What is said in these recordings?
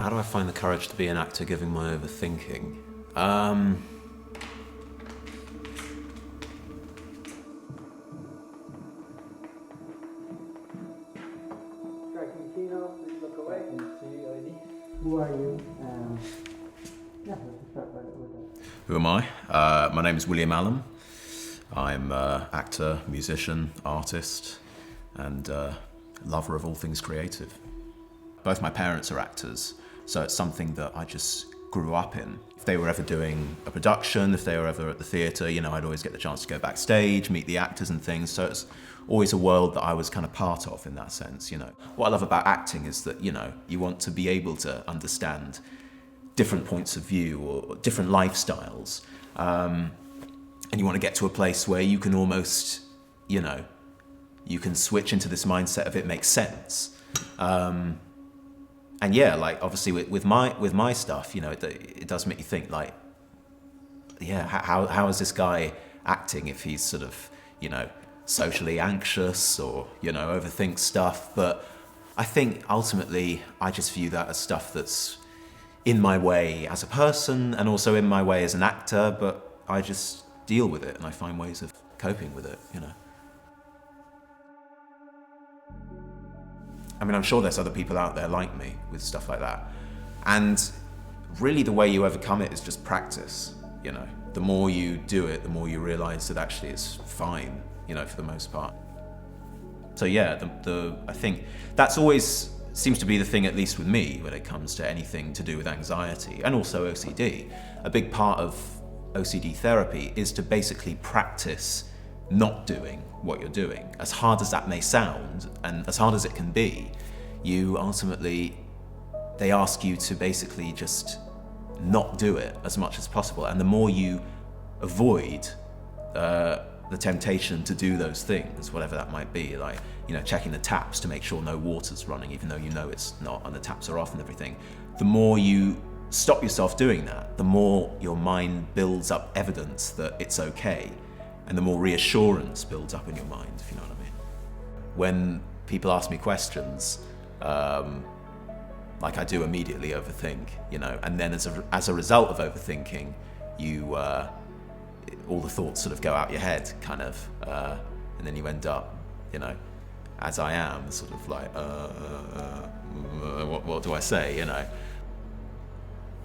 How do I find the courage to be an actor given my overthinking? Who are you? Yeah, let's start with that. Who am I? My name is William Allam. I'm an actor, musician, artist, and lover of all things creative. Both my parents are actors, so it's something that I just grew up in. If they were ever doing a production, if they were ever at the theatre, you know, I'd always get the chance to go backstage, meet the actors and things, so it's always a world that I was kind of part of in that sense, you know. What I love about acting is that, you know, you want to be able to understand different points of view or different lifestyles, and you want to get to a place where you can almost, you know, you can switch into this mindset of it makes sense. And yeah, like obviously with my stuff, you know, it does make you think like, yeah, how is this guy acting if he's sort of, you know, socially anxious or, you know, overthinks stuff. But I think ultimately I just view that as stuff that's in my way as a person and also in my way as an actor, but I just deal with it and I find ways of coping with it, you know. I mean, I'm sure there's other people out there like me with stuff like that. And really the way you overcome it is just practice, you know. The more you do it, the more you realize that actually it's fine, you know, for the most part. So yeah, I think that's always seems to be the thing, at least with me, when it comes to anything to do with anxiety and also OCD. A big part of OCD therapy is to basically practice not doing what you're doing. As hard as that may sound, and as hard as it can be, you ultimately, they ask you to basically just not do it as much as possible. And the more you avoid the temptation to do those things, whatever that might be, like, you know, checking the taps to make sure no water's running, even though you know it's not, and the taps are off and everything, the more you stop yourself doing that, the more your mind builds up evidence that it's okay. And the more reassurance builds up in your mind, if you know what I mean. When people ask me questions, like I do immediately overthink, you know, and then as a result of overthinking, you, all the thoughts sort of go out your head, kind of, and then you end up, you know, as I am, sort of like, what do I say, you know?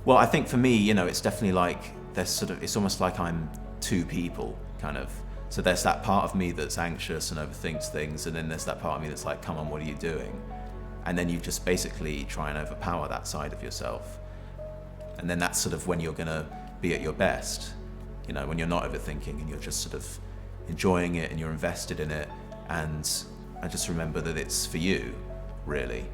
Well, I think for me, you know, it's definitely like, it's almost like I'm two people, kind of. So there's that part of me that's anxious and overthinks things, and then there's that part of me that's like, come on, what are you doing? And then you just basically try and overpower that side of yourself. And then that's sort of when you're gonna be at your best, you know, when you're not overthinking and you're just sort of enjoying it and you're invested in it. And I just remember that it's for you, really.